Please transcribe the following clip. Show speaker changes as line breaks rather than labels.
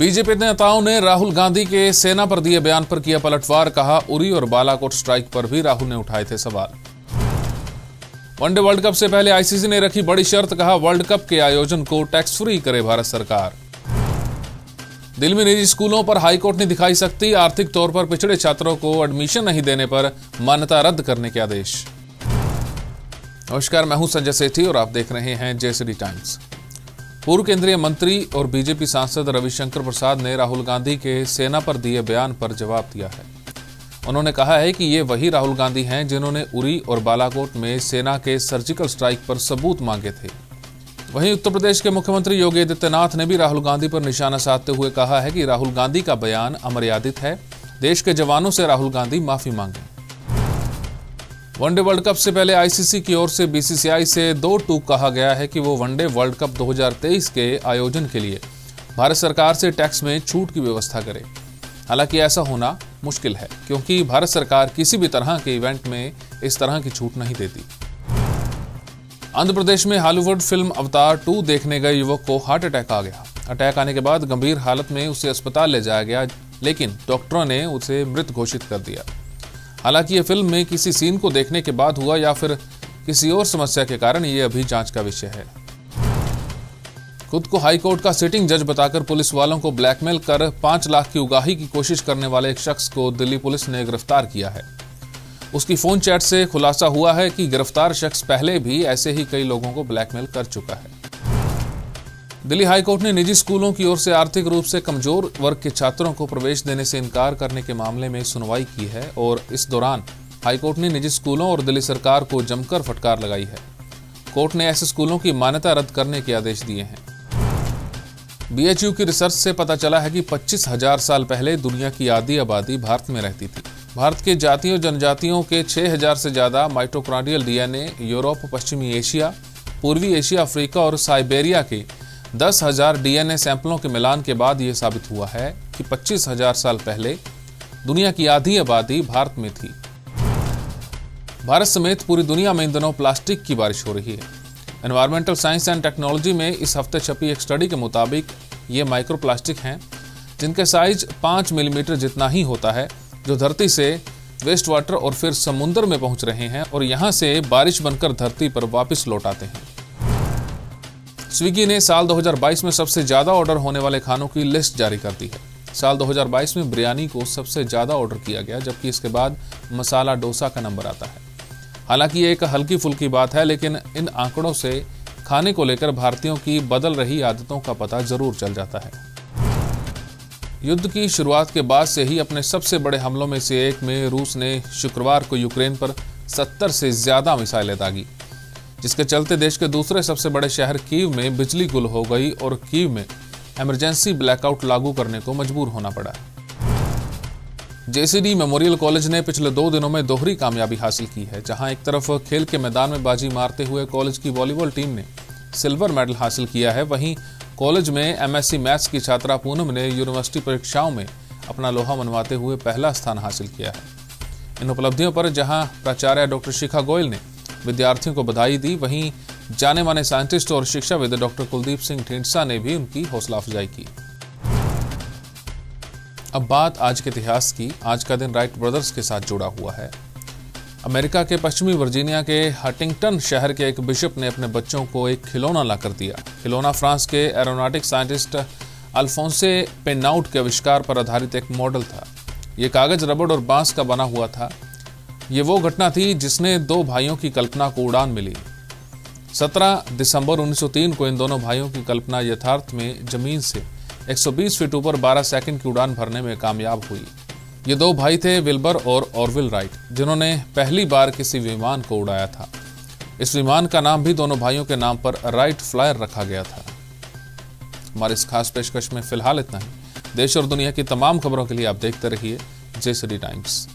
BJP नेताओं ने राहुल गांधी के सेना पर दिए बयान पर किया पलटवार। कहा, उरी और बालाकोट स्ट्राइक पर भी राहुल ने उठाए थे सवाल। वनडे वर्ल्ड कप से पहले आईसीसी ने रखी बड़ी शर्त। कहा, वर्ल्ड कप के आयोजन को टैक्स फ्री करे भारत सरकार। दिल्ली में निजी स्कूलों पर हाईकोर्ट ने दिखाई सख्ती। आर्थिक तौर पर पिछड़े छात्रों को एडमिशन नहीं देने पर मान्यता रद्द करने के आदेश। नमस्कार, मैं हूं संजय सेठी और आप देख रहे हैं जेएसडी टाइम्स। पूर्व केंद्रीय मंत्री और बीजेपी सांसद रविशंकर प्रसाद ने राहुल गांधी के सेना पर दिए बयान पर जवाब दिया है। उन्होंने कहा है कि ये वही राहुल गांधी हैं जिन्होंने उरी और बालाकोट में सेना के सर्जिकल स्ट्राइक पर सबूत मांगे थे। वहीं उत्तर प्रदेश के मुख्यमंत्री योगी आदित्यनाथ ने भी राहुल गांधी पर निशाना साधते हुए कहा है कि राहुल गांधी का बयान अमर्यादित है। देश के जवानों से राहुल गांधी माफी मांगे। वनडे वर्ल्ड कप से पहले आईसीसी की ओर से बीसीसीआई से 2 टूक कहा गया है कि वो वनडे वर्ल्ड कप 2023 के आयोजन के लिए भारत सरकार से टैक्स में छूट की व्यवस्था करे। हालांकि ऐसा होना मुश्किल है क्योंकि भारत सरकार किसी भी तरह के इवेंट में इस तरह की छूट नहीं देती। आंध्र प्रदेश में हॉलीवुड फिल्म अवतार 2 देखने गए युवक को हार्ट अटैक आ गया। अटैक आने के बाद गंभीर हालत में उसे अस्पताल ले जाया गया, लेकिन डॉक्टरों ने उसे मृत घोषित कर दिया। हालांकि ये फिल्म में किसी सीन को देखने के बाद हुआ या फिर किसी और समस्या के कारण ये अभी जांच का विषय है। खुद को हाईकोर्ट का सिटिंग जज बताकर पुलिस वालों को ब्लैकमेल कर 5 लाख की उगाही की कोशिश करने वाले एक शख्स को दिल्ली पुलिस ने गिरफ्तार किया है। उसकी फोन चैट से खुलासा हुआ है कि गिरफ्तार शख्स पहले भी ऐसे ही कई लोगों को ब्लैकमेल कर चुका है। दिल्ली हाईकोर्ट ने निजी स्कूलों की ओर से आर्थिक रूप से कमजोर वर्ग के छात्रों को प्रवेश देने से इनकार करने के मामले में सुनवाई की है और इस दौरान हाईकोर्ट ने निजी स्कूलों और दिल्ली सरकार को जमकर फटकार लगाई है। कोर्ट ने ऐसे स्कूलों की मान्यता रद्द करने के आदेश दिए हैं। बीएचयू की रिसर्च से पता चला है कि 25,000 साल पहले दुनिया की आधी आबादी भारत में रहती थी। भारत के जातियों जनजातियों के 6,000 से ज्यादा माइटोकॉन्ड्रियल डीएनए यूरोप, पश्चिमी एशिया, पूर्वी एशिया, अफ्रीका और साइबेरिया के 10,000 डीएनए सैंपलों के मिलान के बाद यह साबित हुआ है कि 25,000 साल पहले दुनिया की आधी आबादी भारत में थी। भारत समेत पूरी दुनिया में इन दिनों प्लास्टिक की बारिश हो रही है। एनवायरमेंटल साइंस एंड टेक्नोलॉजी में इस हफ्ते छपी एक स्टडी के मुताबिक ये माइक्रो प्लास्टिक हैं जिनके साइज 5 मिलीमीटर जितना ही होता है, जो धरती से वेस्ट वाटर और फिर समुद्र में पहुंच रहे हैं और यहां से बारिश बनकर धरती पर वापस लौट आते हैं। स्विगी ने साल 2022 में सबसे ज्यादा ऑर्डर होने वाले खानों की लिस्ट जारी कर दी है। साल 2022 में बिरयानी को सबसे ज्यादा ऑर्डर किया गया, जबकि इसके बाद मसाला डोसा का नंबर आता है। हालांकि ये एक हल्की फुल्की बात है, लेकिन इन आंकड़ों से खाने को लेकर भारतीयों की बदल रही आदतों का पता जरूर चल जाता है। युद्ध की शुरुआत के बाद से ही अपने सबसे बड़े हमलों में से एक में रूस ने शुक्रवार को यूक्रेन पर 70 से ज्यादा मिसाइलें दागी, जिसके चलते देश के दूसरे सबसे बड़े शहर कीव में बिजली गुल हो गई और कीव में इमरजेंसी ब्लैकआउट लागू करने को मजबूर होना पड़ा। जेसीडी मेमोरियल कॉलेज ने पिछले 2 दिनों में दोहरी कामयाबी हासिल की है, जहां एक तरफ खेल के मैदान में बाजी मारते हुए कॉलेज की वॉलीबॉल टीम ने सिल्वर मेडल हासिल किया है, वहीं कॉलेज में एमएससी मैथ्स की छात्रा पूनम ने यूनिवर्सिटी परीक्षाओं में अपना लोहा मनवाते हुए पहला स्थान हासिल किया है। इन उपलब्धियों पर जहां प्राचार्य डॉक्टर शिखा गोयल ने विद्यार्थियों को बधाई दी, वहीं जाने माने साइंटिस्ट और शिक्षाविद डॉक्टर कुलदीप सिंह ढींढसा ने भी उनकी हौसला अफजाई की। अब बात आज के इतिहास की। आज का दिन राइट ब्रदर्स के साथ जुड़ा हुआ है। अमेरिका के पश्चिमी वर्जीनिया के हंटिंगटन शहर के एक बिशप ने अपने बच्चों को एक खिलौना लाकर दिया। खिलौना फ्रांस के एरोनॉटिक साइंटिस्ट अल्फोंसे पेनाउट के आविष्कार पर आधारित एक मॉडल था। ये कागज, रबड़ और बांस का बना हुआ था। ये वो घटना थी जिसने 2 भाइयों की कल्पना को उड़ान मिली। 17 दिसंबर 1903 को इन दोनों भाइयों की कल्पना यथार्थ में जमीन से 120 फीट ऊपर 12 सेकंड की उड़ान भरने में कामयाब हुई। ये 2 भाई थे, विल्बर और ऑरविल राइट, जिन्होंने पहली बार किसी विमान को उड़ाया था। इस विमान का नाम भी दोनों भाइयों के नाम पर राइट फ्लायर रखा गया था। हमारे इस खास पेशकश में फिलहाल इतना ही। देश और दुनिया की तमाम खबरों के लिए आप देखते रहिए जेएसडी टाइम्स।